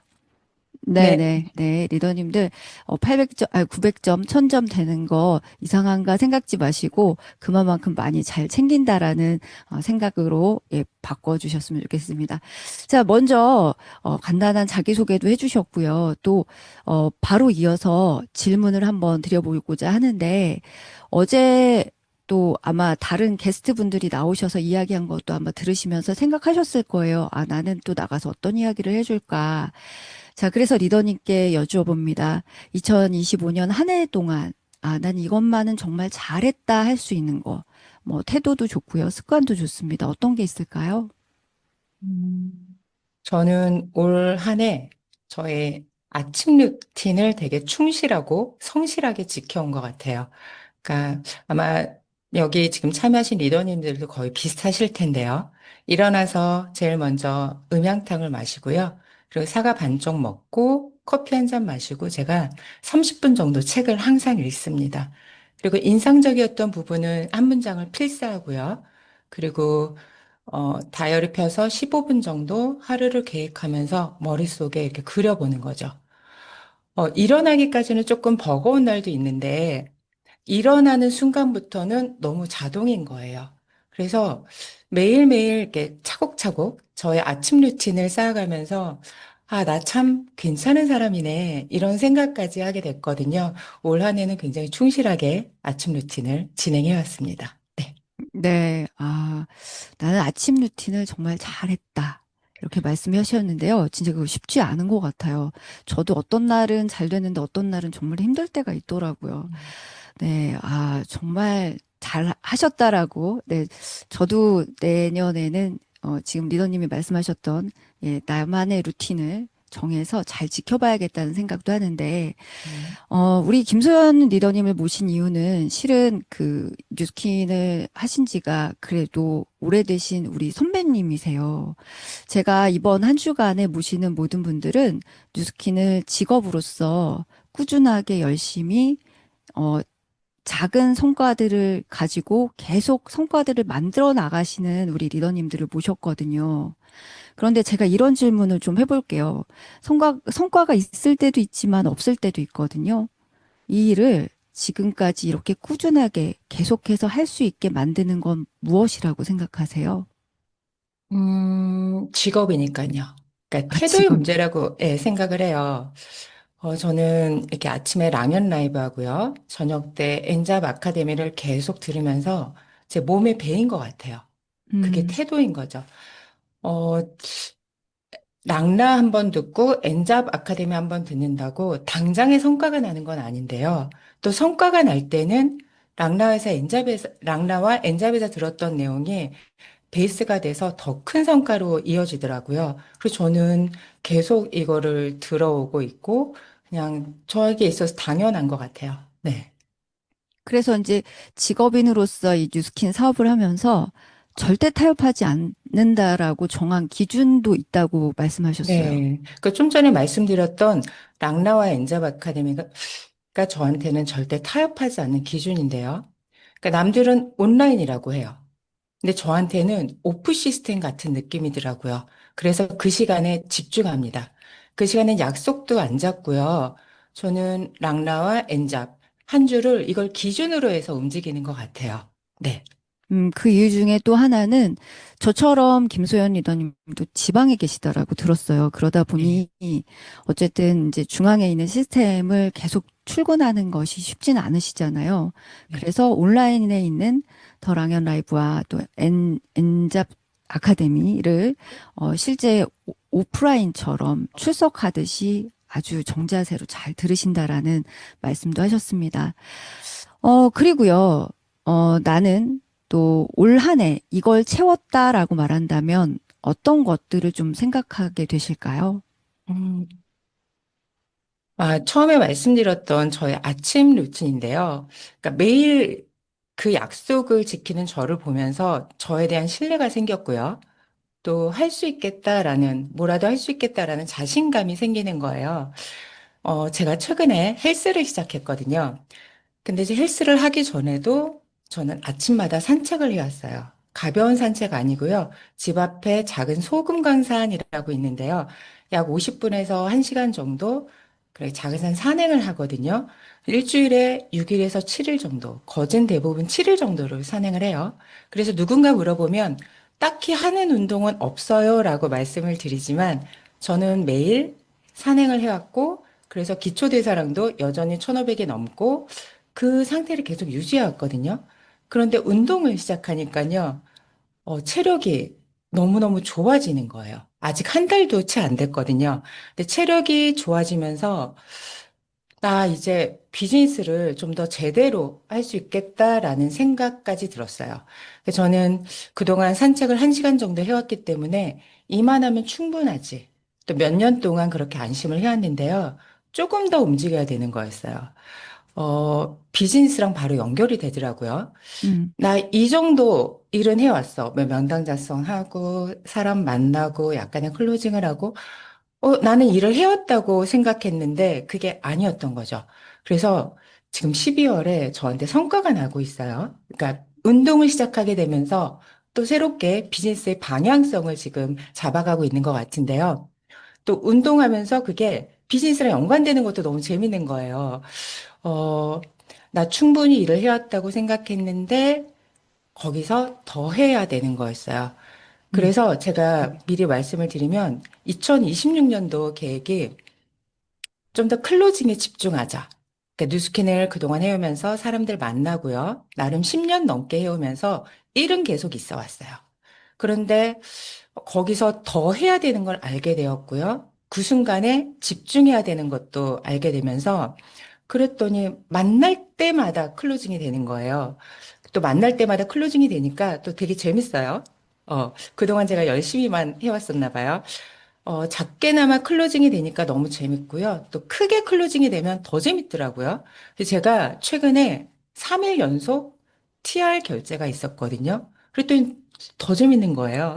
네. 네. 리더님들, 900점, 1000점 되는 거 이상한가 생각지 마시고, 그만큼 많이 잘 챙긴다라는 생각으로, 예, 바꿔주셨으면 좋겠습니다. 자, 먼저, 간단한 자기소개도 해주셨고요. 또, 바로 이어서 질문을 한번 드려보고자 하는데, 어제 또 아마 다른 게스트분들이 나오셔서 이야기한 것도 아마 들으시면서 생각하셨을 거예요. 아, 나는 또 나가서 어떤 이야기를 해줄까. 자, 그래서 리더님께 여쭈어봅니다. 2025년 한 해 동안, 아, 난 이것만은 정말 잘했다 할 수 있는 거. 뭐, 태도도 좋고요. 습관도 좋습니다. 어떤 게 있을까요? 저는 올 한 해 저의 아침 루틴을 되게 충실하고 성실하게 지켜온 것 같아요. 그러니까 아마 여기 지금 참여하신 리더님들도 거의 비슷하실 텐데요. 일어나서 제일 먼저 음향탕을 마시고요. 그리고 사과 반쪽 먹고 커피 한 잔 마시고 제가 30분 정도 책을 항상 읽습니다. 그리고 인상적이었던 부분은 한 문장을 필사하고요. 그리고 다이어리 펴서 15분 정도 하루를 계획하면서 머릿속에 이렇게 그려보는 거죠. 일어나기까지는 조금 버거운 날도 있는데 일어나는 순간부터는 너무 자동인 거예요. 그래서 매일매일 이렇게 차곡차곡 저의 아침 루틴을 쌓아가면서 아, 나 참 괜찮은 사람이네. 이런 생각까지 하게 됐거든요. 올 한 해는 굉장히 충실하게 아침 루틴을 진행해 왔습니다. 네. 네, 아, 나는 아침 루틴을 정말 잘했다. 이렇게 말씀하셨는데요. 진짜 그거 쉽지 않은 것 같아요. 저도 어떤 날은 잘 되는데 어떤 날은 정말 힘들 때가 있더라고요. 네, 아, 정말 잘 하셨다라고. 네, 저도 내년에는, 지금 리더님이 말씀하셨던, 예, 나만의 루틴을 정해서 잘 지켜봐야겠다는 생각도 하는데, 우리 김소연 리더님을 모신 이유는 실은 그 뉴스킨을 하신 지가 그래도 오래되신 우리 선배님이세요. 제가 이번 한 주간에 모시는 모든 분들은 뉴스킨을 직업으로서 꾸준하게 열심히, 작은 성과들을 가지고 계속 성과들을 만들어 나가시는 우리 리더님들을 모셨거든요. 그런데 제가 이런 질문을 좀 해볼게요. 성과가 있을 때도 있지만 없을 때도 있거든요. 이 일을 지금까지 이렇게 꾸준하게 계속해서 할 수 있게 만드는 건 무엇이라고 생각하세요? 직업이니까요. 그러니까 아, 태도의 직업. 문제라고 예, 생각을 해요. 저는 이렇게 아침에 랑연 라이브 하고요. 저녁 때 엔잡 아카데미를 계속 들으면서 제 몸에 배인 것 같아요. 그게 음, 태도인 거죠. 어, 랑라 한 번 듣고 엔잡 아카데미 한 번 듣는다고 당장의 성과가 나는 건 아닌데요. 또 성과가 날 때는 랑라와 엔잡에서 들었던 내용이 베이스가 돼서 더 큰 성과로 이어지더라고요. 그래서 저는 계속 이거를 들어오고 있고 그냥 저에게 있어서 당연한 것 같아요. 네. 그래서 이제 직업인으로서 이 뉴스킨 사업을 하면서 절대 타협하지 않는다라고 정한 기준도 있다고 말씀하셨어요. 네. 그 좀 전에 말씀드렸던 랑라와 엔잡 아카데미가 저한테는 절대 타협하지 않는 기준인데요. 그러니까 남들은 온라인이라고 해요. 근데 저한테는 오프 시스템 같은 느낌이더라고요. 그래서 그 시간에 집중합니다. 그 시간엔 약속도 안 잡고요. 저는 랑라와 엔잡 한 주를 이걸 기준으로 해서 움직이는 것 같아요. 네. 그 이유 중에 또 하나는 저처럼 김소연 리더님도 지방에 계시다라고 들었어요. 그러다 네. 보니 어쨌든 이제 중앙에 있는 시스템을 계속 출근하는 것이 쉽지는 않으시잖아요. 네. 그래서 온라인에 있는 더 랑연 라이브와 또 엔잡 아카데미를 실제 오프라인처럼 출석하듯이 아주 정자세로 잘 들으신다라는 말씀도 하셨습니다. 그리고요, 나는 또 올 한 해 이걸 채웠다라고 말한다면 어떤 것들을 좀 생각하게 되실까요? 음, 처음에 말씀드렸던 저의 아침 루틴인데요. 그러니까 매일 그 약속을 지키는 저를 보면서 저에 대한 신뢰가 생겼고요. 또 할 수 있겠다라는, 뭐라도 할 수 있겠다라는 자신감이 생기는 거예요. 제가 최근에 헬스를 시작했거든요. 근데 이제 헬스를 하기 전에도 저는 아침마다 산책을 해왔어요. 가벼운 산책 아니고요. 집 앞에 작은 소금 강산이라고 있는데요. 약 50분에서 1시간 정도 그래 작은 산 산행을 하거든요. 일주일에 6일에서 7일 정도, 거진 대부분 7일 정도를 산행을 해요. 그래서 누군가 물어보면 딱히 하는 운동은 없어요라고 말씀을 드리지만 저는 매일 산행을 해왔고 그래서 기초대사량도 여전히 1500이 넘고 그 상태를 계속 유지해왔거든요. 그런데 운동을 시작하니까요, 체력이 너무너무 좋아지는 거예요. 아직 한 달도 채 안 됐거든요. 근데 체력이 좋아지면서 나 이제 비즈니스를 좀 더 제대로 할 수 있겠다라는 생각까지 들었어요. 그래서 저는 그동안 산책을 1시간 정도 해왔기 때문에 이만하면 충분하지. 또 몇 년 동안 그렇게 안심을 해왔는데요. 조금 더 움직여야 되는 거였어요. 비즈니스랑 바로 연결이 되더라고요. 음. 나 이 정도 일은 해왔어. 뭐 명당 작성하고, 사람 만나고, 약간의 클로징을 하고, 나는 일을 해왔다고 생각했는데, 그게 아니었던 거죠. 그래서 지금 12월에 저한테 성과가 나고 있어요. 그러니까 운동을 시작하게 되면서 또 새롭게 비즈니스의 방향성을 지금 잡아가고 있는 것 같은데요. 또 운동하면서 그게 비즈니스랑 연관되는 것도 너무 재밌는 거예요. 어, 나 충분히 일을 해왔다고 생각했는데 거기서 더 해야 되는 거였어요. 그래서 제가 미리 말씀을 드리면 2026년도 계획이 좀 더 클로징에 집중하자. 그러니까 뉴스킨을 그동안 해오면서 사람들 만나고요. 나름 10년 넘게 해오면서 일은 계속 있어 왔어요. 그런데 거기서 더 해야 되는 걸 알게 되었고요. 그 순간에 집중해야 되는 것도 알게 되면서 그랬더니 만날 때마다 클로징이 되는 거예요. 또 만날 때마다 클로징이 되니까 또 되게 재밌어요. 그동안 제가 열심히만 해왔었나 봐요. 작게나마 클로징이 되니까 너무 재밌고요. 또 크게 클로징이 되면 더 재밌더라고요. 그래서 제가 최근에 3일 연속 TR 결제가 있었거든요. 그랬더니 더 재밌는 거예요.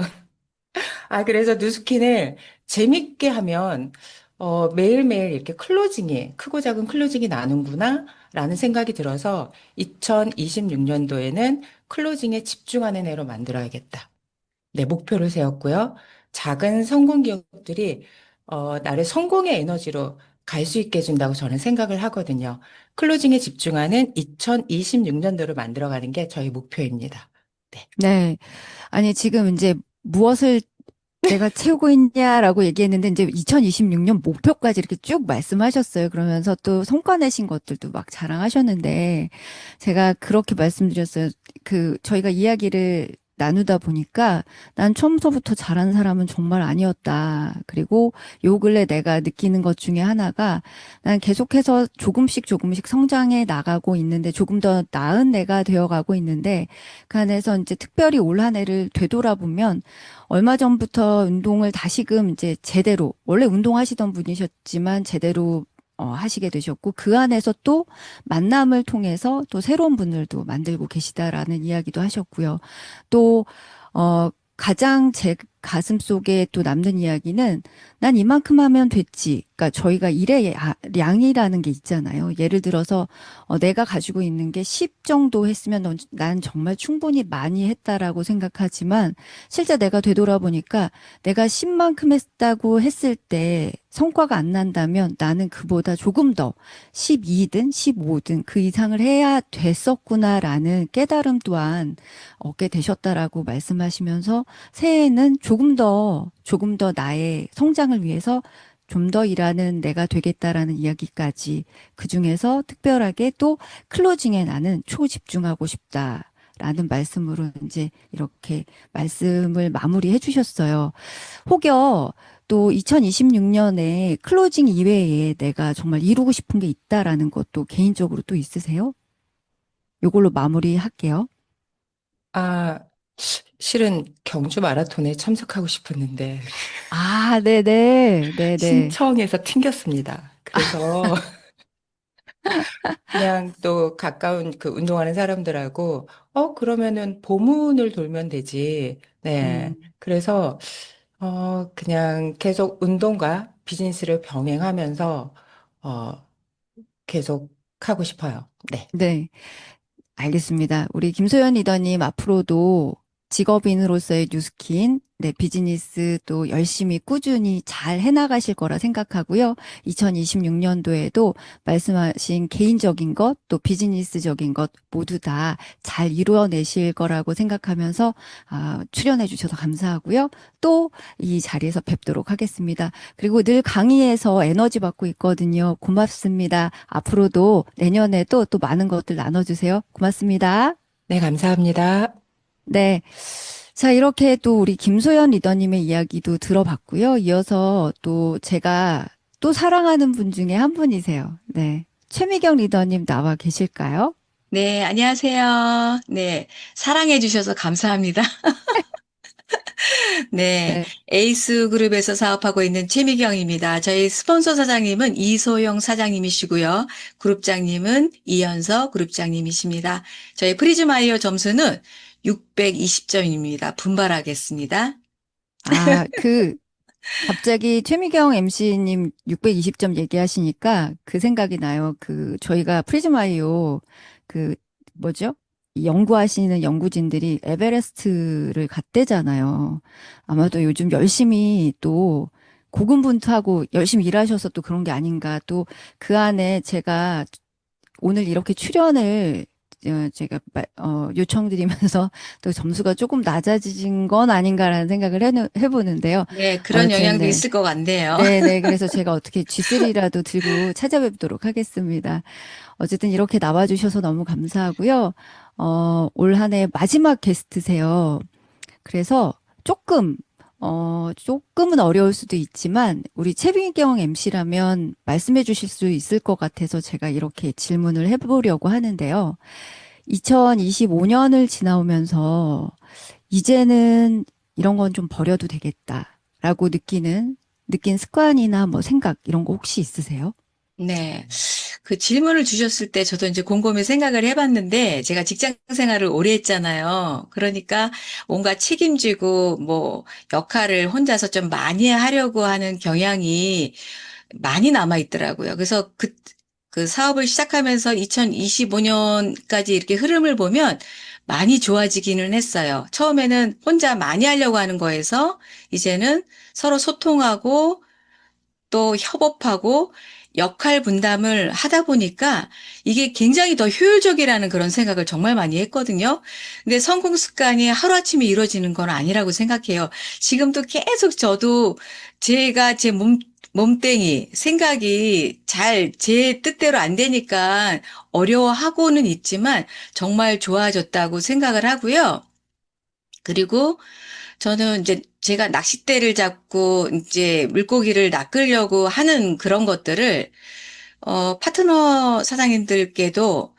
그래서 뉴스킨을 재밌게 하면 매일매일 이렇게 크고 작은 클로징이 나는구나, 라는 생각이 들어서 2026년도에는 클로징에 집중하는 해로 만들어야겠다. 네, 목표를 세웠고요. 작은 성공 기업들이 나를 성공의 에너지로 갈 수 있게 해준다고 저는 생각을 하거든요. 클로징에 집중하는 2026년도를 만들어가는 게 저희 목표입니다. 네. 아니, 지금 이제 무엇을 내가 채우고 있냐라고 얘기했는데, 이제 2026년 목표까지 이렇게 쭉 말씀하셨어요. 그러면서 또 성과 내신 것들도 막 자랑하셨는데, 제가 그렇게 말씀드렸어요. 저희가 이야기를 나누다 보니까 난 처음서부터 잘한 사람은 정말 아니었다. 그리고 요 근래 내가 느끼는 것 중에 하나가 난 계속해서 조금씩 성장해 나가고 있는데 조금 더 나은 내가 되어가고 있는데 그 안에서 이제 특별히 올 한 해를 되돌아보면 얼마 전부터 운동을 다시금 이제 제대로, 원래 운동하시던 분이셨지만 제대로 하시게 되셨고, 그 안에서 또 만남을 통해서 또 새로운 분들도 만들고 계시다라는 이야기도 하셨고요. 또, 가장 제 가슴 속에 또 남는 이야기는 난 이만큼 하면 됐지. 그러니까 저희가 일의 양이라는 게 있잖아요. 예를 들어서 내가 가지고 있는 게 10 정도 했으면 난 정말 충분히 많이 했다라고 생각하지만 실제 내가 되돌아보니까 내가 10만큼 했다고 했을 때 성과가 안 난다면 나는 그보다 조금 더 12든 15든 그 이상을 해야 됐었구나라는 깨달음 또한 얻게 되셨다라고 말씀하시면서 새해에는 조금 더 나의 성장을 위해서 좀 더 일하는 내가 되겠다라는 이야기까지 그중에서 특별하게 또 클로징에 나는 초집중하고 싶다라는 말씀으로 이제 이렇게 말씀을 마무리해 주셨어요. 혹여 또 2026년에 클로징 이외에 내가 정말 이루고 싶은 게 있다라는 것도 개인적으로 또 있으세요? 요걸로 마무리할게요. 실은 경주 마라톤에 참석하고 싶었는데 아, 네네. 신청해서 튕겼습니다. 그래서 그냥 또 가까운 그 운동하는 사람들하고 그러면은 보문을 돌면 되지. 네. 그래서 그냥 계속 운동과 비즈니스를 병행하면서 계속 하고 싶어요. 네. 네. 알겠습니다. 우리 김소연 리더님 앞으로도 직업인으로서의 뉴스킨, 네, 비즈니스 또 열심히 꾸준히 잘 해나가실 거라 생각하고요. 2026년도에도 말씀하신 개인적인 것, 또 비즈니스적인 것 모두 다 잘 이루어내실 거라고 생각하면서 출연해 주셔서 감사하고요. 또 이 자리에서 뵙도록 하겠습니다. 그리고 늘 강의에서 에너지 받고 있거든요. 고맙습니다. 앞으로도 내년에도 또 많은 것들 나눠주세요. 고맙습니다. 네, 감사합니다. 네. 자, 이렇게 또 우리 김소연 리더님의 이야기도 들어봤고요. 이어서 또 제가 또 사랑하는 분 중에 한 분이세요. 네. 최미경 리더님 나와 계실까요? 네, 안녕하세요. 네, 사랑해 주셔서 감사합니다. 네, 에이스 그룹에서 사업하고 있는 최미경입니다. 저희 스폰서 사장님은 이소영 사장님이시고요. 그룹장님은 이현서 그룹장님이십니다. 저희 프리즈마이어 점수는 620점입니다. 분발하겠습니다. 갑자기 최미경 MC님 620점 얘기하시니까 그 생각이 나요. 저희가 프리즈마이오 이 연구하시는 연구진들이 에베레스트를 갔대잖아요. 아마도 요즘 열심히 또 고군분투하고 열심히 일하셔서 또 그런 게 아닌가. 또 그 안에 제가 오늘 이렇게 출연을 제가 요청드리면서 또 점수가 조금 낮아진 건 아닌가라는 생각을 해보는데요. 네, 그런 영향도 있을 것 같네요. 네네. 그래서 제가 어떻게 G3라도 들고 찾아뵙도록 하겠습니다. 어쨌든 이렇게 나와주셔서 너무 감사하고요. 올 한 해 마지막 게스트세요. 그래서 조금은 어려울 수도 있지만, 우리 최민경 MC라면 말씀해 주실 수 있을 것 같아서 제가 이렇게 질문을 해보려고 하는데요. 2025년을 지나오면서, 이제는 이런 건 좀 버려도 되겠다라고 느낀 습관이나 뭐 생각, 이런 거 혹시 있으세요? 네. 그 질문을 주셨을 때 저도 이제 곰곰이 생각을 해봤는데 제가 직장 생활을 오래 했잖아요. 그러니까 뭔가 책임지고 뭐 역할을 혼자서 좀 많이 하려고 하는 경향이 많이 남아 있더라고요. 그래서 그 사업을 시작하면서 2025년까지 이렇게 흐름을 보면 많이 좋아지기는 했어요. 처음에는 혼자 많이 하려고 하는 거에서 이제는 서로 소통하고 또 협업하고 역할 분담을 하다 보니까 이게 굉장히 더 효율적이라는 그런 생각을 정말 많이 했거든요. 근데 성공 습관이 하루아침에 이루어지는 건 아니라고 생각해요. 지금도 계속 저도 제가 제 몸땡이, 생각이 잘 제 뜻대로 안 되니까 어려워하고는 있지만 정말 좋아졌다고 생각을 하고요. 그리고 저는 이제 제가 낚싯대를 잡고 이제 물고기를 낚으려고 하는 그런 것들을, 파트너 사장님들께도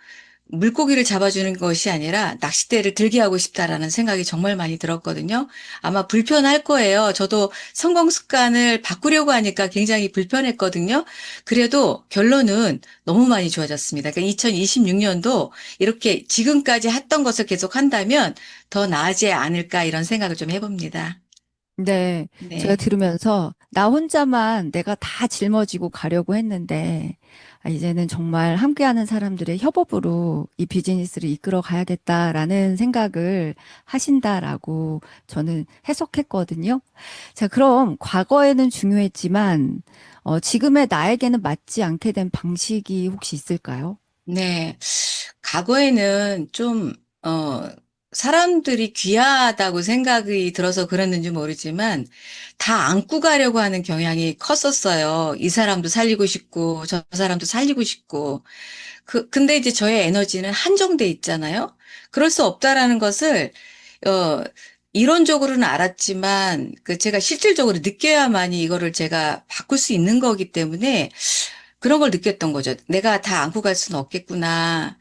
물고기를 잡아주는 것이 아니라 낚싯대를 들게 하고 싶다라는 생각이 정말 많이 들었거든요. 아마 불편할 거예요. 저도 성공 습관을 바꾸려고 하니까 굉장히 불편했거든요. 그래도 결론은 너무 많이 좋아졌습니다. 그러니까 2026년도 이렇게 지금까지 했던 것을 계속 한다면 더 나아지지 않을까 이런 생각을 좀 해봅니다. 네, 제가 네. 들으면서 나 혼자만 내가 다 짊어지고 가려고 했는데, 이제는 정말 함께하는 사람들의 협업으로 이 비즈니스를 이끌어 가야겠다라는 생각을 하신다라고 저는 해석했거든요. 자, 그럼 과거에는 중요했지만, 지금의 나에게는 맞지 않게 된 방식이 혹시 있을까요? 네. 과거에는 좀, 사람들이 귀하다고 생각이 들어서 그랬는지 모르지만 다 안고 가려고 하는 경향이 컸었어요. 이 사람도 살리고 싶고, 저 사람도 살리고 싶고. 근데 이제 저의 에너지는 한정돼 있잖아요. 그럴 수 없다라는 것을, 어, 이론적으로는 알았지만, 제가 실질적으로 느껴야만이 이거를 제가 바꿀 수 있는 거기 때문에 그런 걸 느꼈던 거죠. 내가 다 안고 갈 수는 없겠구나.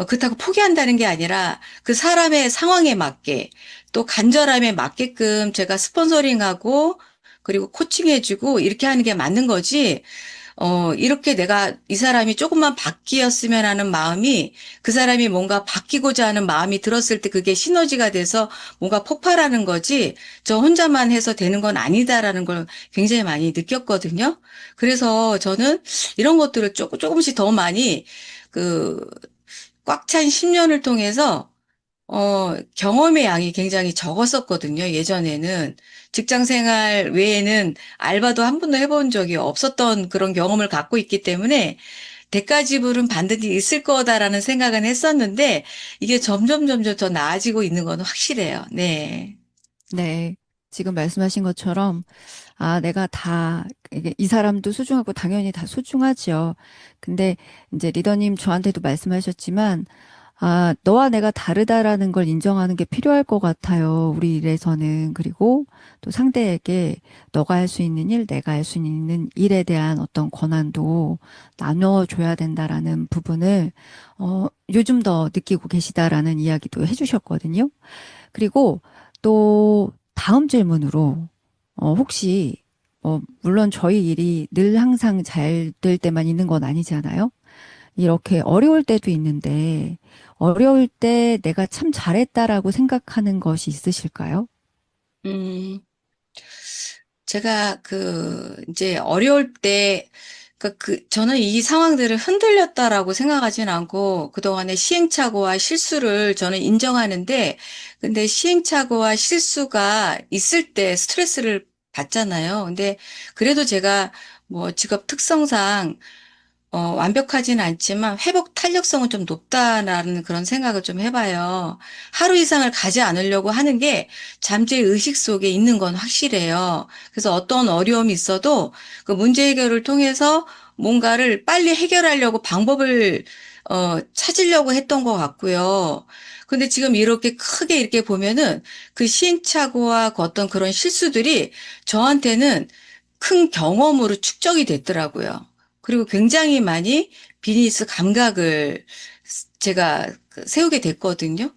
그렇다고 포기한다는 게 아니라 그 사람의 상황에 맞게 또 간절함에 맞게끔 제가 스폰서링하고 그리고 코칭해주고 이렇게 하는 게 맞는 거지. 이렇게 내가 이 사람이 조금만 바뀌었으면 하는 마음이 그 사람이 뭔가 바뀌고자 하는 마음이 들었을 때 그게 시너지가 돼서 뭔가 폭발하는 거지 저 혼자만 해서 되는 건 아니다라는 걸 굉장히 많이 느꼈거든요. 그래서 저는 이런 것들을 조금씩 더 많이 꽉 찬 10년을 통해서 경험의 양이 굉장히 적었었거든요. 예전에는 직장 생활 외에는 알바도 한 번도 해본 적이 없었던 그런 경험을 갖고 있기 때문에 대가 지불은 반드시 있을 거다라는 생각은 했었는데 이게 점점 더 나아지고 있는 건 확실해요. 네. 네. 지금 말씀하신 것처럼, 내가 이 사람도 소중하고 당연히 다 소중하지요. 근데 이제 리더님 저한테도 말씀하셨지만, 너와 내가 다르다라는 걸 인정하는 게 필요할 것 같아요. 우리 일에서는. 그리고 또 상대에게 너가 할 수 있는 일, 내가 할 수 있는 일에 대한 어떤 권한도 나눠줘야 된다라는 부분을, 요즘 더 느끼고 계시다라는 이야기도 해주셨거든요. 그리고 또 다음 질문으로, 혹시, 물론 저희 일이 늘 항상 잘 될 때만 있는 건 아니잖아요. 이렇게 어려울 때도 있는데, 어려울 때 내가 참 잘했다라고 생각하는 것이 있으실까요? 제가 이제 어려울 때, 저는 이 상황들을 흔들렸다라고 생각하진 않고, 그동안의 시행착오와 실수를 저는 인정하는데, 근데 시행착오와 실수가 있을 때 스트레스를 받잖아요. 근데 그래도 제가 뭐 직업 특성상 완벽하진 않지만 회복 탄력성은 좀 높다라는 그런 생각을 좀 해봐요. 하루 이상을 가지 않으려고 하는 게 잠재 의식 속에 있는 건 확실해요. 그래서 어떤 어려움이 있어도 그 문제 해결을 통해서 뭔가를 빨리 해결하려고 방법을 찾으려고 했던 것 같고요. 근데 지금 이렇게 크게 이렇게 보면은 그 시행착오와 그 어떤 그런 실수들이 저한테는 큰 경험으로 축적이 됐더라고요. 그리고 굉장히 많이 비즈니스 감각을 제가 세우게 됐거든요.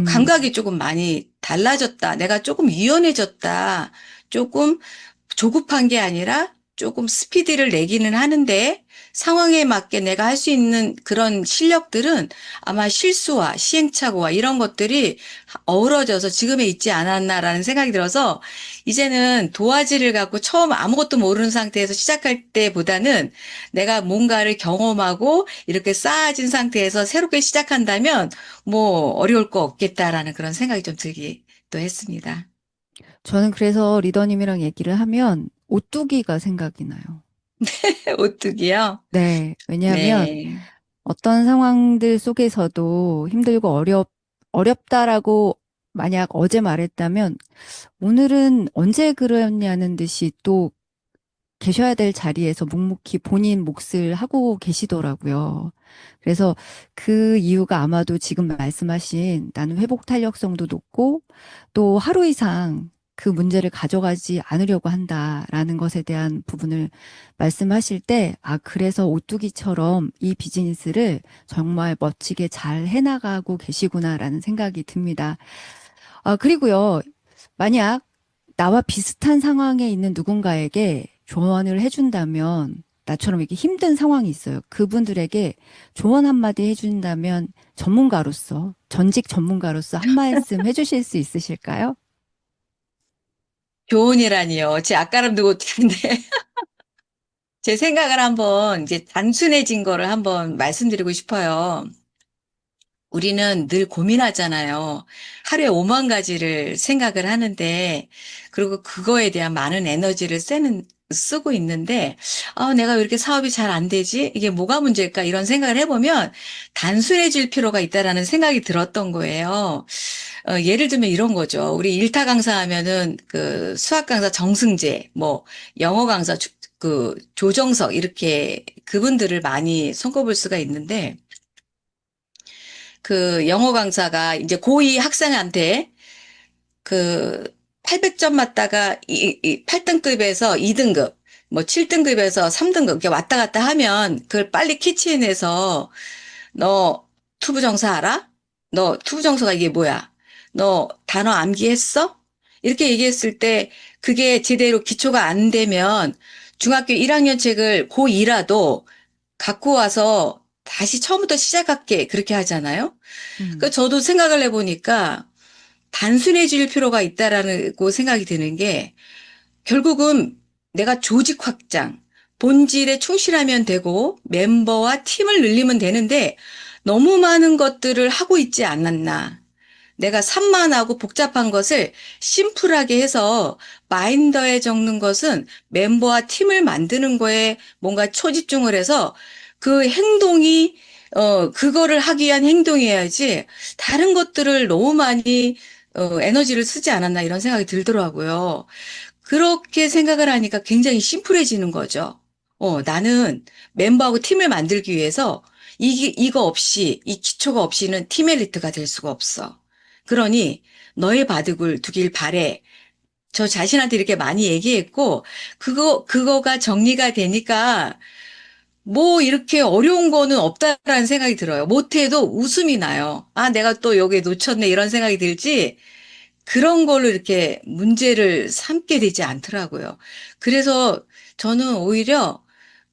감각이 조금 많이 달라졌다. 내가 조금 유연해졌다. 조금 조급한 게 아니라 조금 스피드를 내기는 하는데 상황에 맞게 내가 할 수 있는 그런 실력들은 아마 실수와 시행착오와 이런 것들이 어우러져서 지금에 있지 않았나라는 생각이 들어서 이제는 도화지를 갖고 처음 아무것도 모르는 상태에서 시작할 때보다는 내가 뭔가를 경험하고 이렇게 쌓아진 상태에서 새롭게 시작한다면 뭐 어려울 거 없겠다라는 그런 생각이 좀 들기도 했습니다. 저는 그래서 리더님이랑 얘기를 하면 오뚜기가 생각이 나요. 오뚜기요? 네. 왜냐하면 네. 어떤 상황들 속에서도 힘들고 어렵다라고 만약 어제 말했다면 오늘은 언제 그러냐는 듯이 또 계셔야 될 자리에서 묵묵히 본인 몫을 하고 계시더라고요. 그래서 그 이유가 아마도 지금 말씀하신 나는 회복 탄력성도 높고 또 하루 이상 그 문제를 가져가지 않으려고 한다라는 것에 대한 부분을 말씀하실 때, 아, 그래서 오뚜기처럼 이 비즈니스를 정말 멋지게 잘 해나가고 계시구나라는 생각이 듭니다. 아, 그리고요, 만약 나와 비슷한 상황에 있는 누군가에게 조언을 해준다면, 나처럼 이렇게 힘든 상황이 있어요. 그분들에게 조언 한마디 해준다면 전문가로서, 전직 전문가로서 한 말씀 해주실 수 있으실까요? 교훈이라니요. 제 앞가람 두고 듣는데 제 생각을 한번 이제 단순해진 거를 한번 말씀드리고 싶어요. 우리는 늘 고민하잖아요. 하루에 5만 가지를 생각을 하는데, 그리고 그거에 대한 많은 에너지를 쓰고 있는데, 내가 왜 이렇게 사업이 잘 안 되지? 이게 뭐가 문제일까? 이런 생각을 해보면 단순해질 필요가 있다라는 생각이 들었던 거예요. 예를 들면 이런 거죠. 우리 일타 강사 하면은 그 수학 강사 정승재, 뭐 영어 강사 그 조정석 이렇게 그분들을 많이 손꼽을 수가 있는데, 그 영어 강사가 이제 고2 학생한테 그 800점 맞다가 8등급에서 2등급, 뭐 7등급에서 3등급 이렇게 왔다 갔다 하면 그걸 빨리 캐치해내서 너 투부정사 알아? 너 투부정사가 이게 뭐야? 너 단어 암기했어? 이렇게 얘기했을 때 그게 제대로 기초가 안 되면 중학교 1학년 책을 고2라도 갖고 와서 다시 처음부터 시작할게 그렇게 하잖아요. 그 저도 생각을 해보니까 단순해질 필요가 있다라고 생각이 드는 게 결국은 내가 조직 확장, 본질에 충실하면 되고 멤버와 팀을 늘리면 되는데 너무 많은 것들을 하고 있지 않았나. 내가 산만하고 복잡한 것을 심플하게 해서 마인더에 적는 것은 멤버와 팀을 만드는 거에 뭔가 초집중을 해서 그 행동이 그거를 하기 위한 행동이어야지 다른 것들을 너무 많이 에너지를 쓰지 않았나 이런 생각이 들더라고요. 그렇게 생각을 하니까 굉장히 심플해지는 거죠. 나는 멤버하고 팀을 만들기 위해서 이거 없이, 이 기초가 없이는 팀 엘리트가 될 수가 없어. 그러니 너의 바둑을 두길 바래. 저 자신한테 이렇게 많이 얘기했고, 그거가 정리가 되니까 뭐 이렇게 어려운 거는 없다라는 생각이 들어요. 못해도 웃음이 나요. 아, 내가 또 여기에 놓쳤네 이런 생각이 들지 그런 걸로 이렇게 문제를 삼게 되지 않더라고요. 그래서 저는 오히려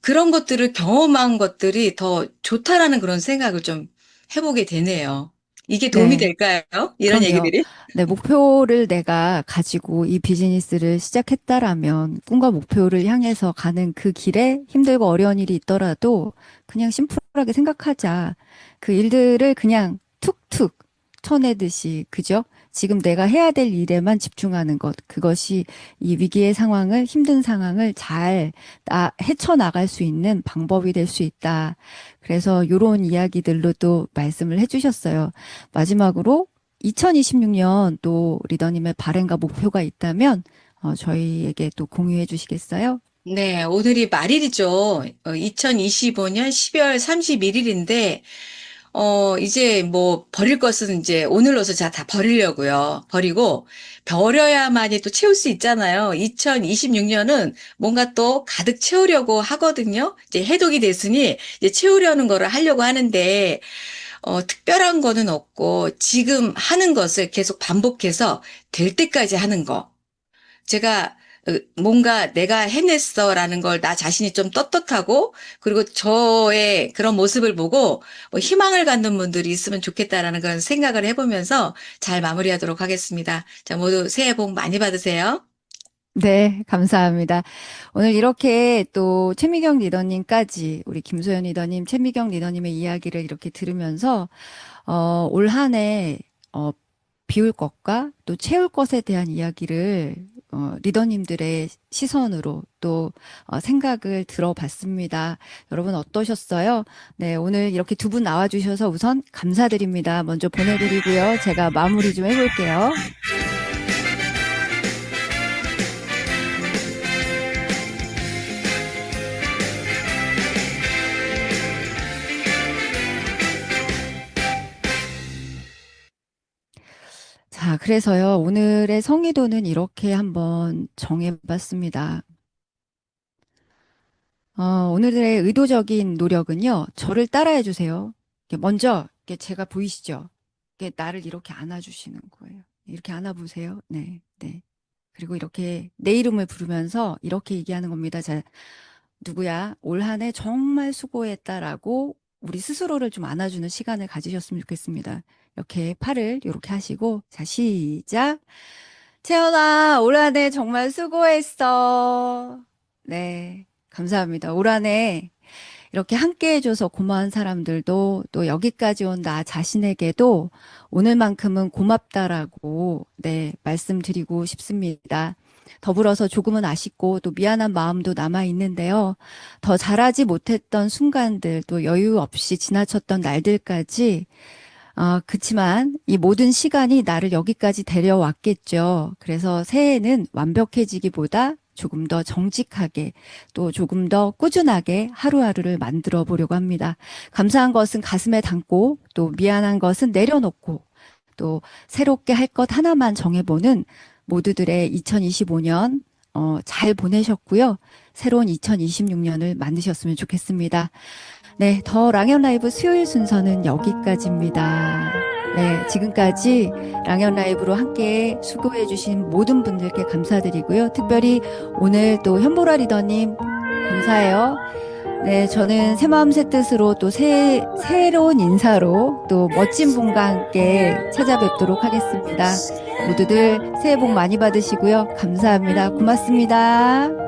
그런 것들을 경험한 것들이 더 좋다라는 그런 생각을 좀 해보게 되네요. 이게 도움이 네. 될까요? 이런 그럼요. 얘기들이? 네, 목표를 내가 가지고 이 비즈니스를 시작했다라면 꿈과 목표를 향해서 가는 그 길에 힘들고 어려운 일이 있더라도 그냥 심플하게 생각하자. 그 일들을 그냥 툭툭 쳐내듯이, 그죠? 지금 내가 해야 될 일에만 집중하는 것. 그것이 이 위기의 상황을, 힘든 상황을 잘 헤쳐나갈 수 있는 방법이 될 수 있다. 그래서 요런 이야기들로도 말씀을 해주셨어요. 마지막으로 2026년 또 리더님의 바램과 목표가 있다면 저희에게 또 공유해 주시겠어요? 네, 오늘이 말일이죠. 2025년 12월 31일인데, 이제 뭐 버릴 것은 이제 오늘로서 다 버리려고요. 버리고 버려야만이 또 채울 수 있잖아요. 2026년은 뭔가 또 가득 채우려고 하거든요. 이제 해독이 됐으니 이제 채우려는 거를 하려고 하는데 특별한 거는 없고 지금 하는 것을 계속 반복해서 될 때까지 하는 거. 제가 뭔가 내가 해냈어라는 걸 나 자신이 좀 떳떳하고 그리고 저의 그런 모습을 보고 뭐 희망을 갖는 분들이 있으면 좋겠다라는 그런 생각을 해보면서 잘 마무리하도록 하겠습니다. 자, 모두 새해 복 많이 받으세요. 네, 감사합니다. 오늘 이렇게 또 최미경 리더님까지 우리 김소연 리더님, 최미경 리더님의 이야기를 이렇게 들으면서 올 한 해 비울 것과 또 채울 것에 대한 이야기를 리더님들의 시선으로 또 생각을 들어봤습니다. 여러분 어떠셨어요? 네, 오늘 이렇게 두 분 나와주셔서 우선 감사드립니다. 먼저 보내드리고요. 제가 마무리 좀 해볼게요. 자, 그래서요, 오늘의 성의도는 이렇게 한번 정해봤습니다. 오늘의 의도적인 노력은요, 저를 따라해 주세요. 먼저, 제가 보이시죠? 나를 이렇게 안아주시는 거예요. 이렇게 안아보세요. 네, 네. 그리고 이렇게 내 이름을 부르면서 이렇게 얘기하는 겁니다. 자, 누구야? 올 한 해 정말 수고했다라고 우리 스스로를 좀 안아주는 시간을 가지셨으면 좋겠습니다. 이렇게 팔을 이렇게 하시고, 자, 시작. 채연아, 올 한 해 정말 수고했어. 네, 감사합니다. 올 한 해 이렇게 함께 해줘서 고마운 사람들도 또 여기까지 온 나 자신에게도 오늘만큼은 고맙다라고, 네, 말씀드리고 싶습니다. 더불어서 조금은 아쉽고 또 미안한 마음도 남아있는데요. 더 잘하지 못했던 순간들, 또 여유 없이 지나쳤던 날들까지 그치만 이 모든 시간이 나를 여기까지 데려왔겠죠. 그래서 새해에는 완벽해지기보다 조금 더 정직하게 또 조금 더 꾸준하게 하루하루를 만들어 보려고 합니다. 감사한 것은 가슴에 담고 또 미안한 것은 내려놓고 또 새롭게 할 것 하나만 정해보는 모두들의 2025년 잘 보내셨고요. 새로운 2026년을 만드셨으면 좋겠습니다. 네, 더 랑연 라이브 수요일 순서는 여기까지입니다. 네, 지금까지 랑연 라이브로 함께 수고해주신 모든 분들께 감사드리고요. 특별히 오늘 또 현보라 리더님 감사해요. 네, 저는 새마음 새뜻으로 또 새로운 인사로 또 멋진 분과 함께 찾아뵙도록 하겠습니다. 모두들 새해 복 많이 받으시고요. 감사합니다. 고맙습니다.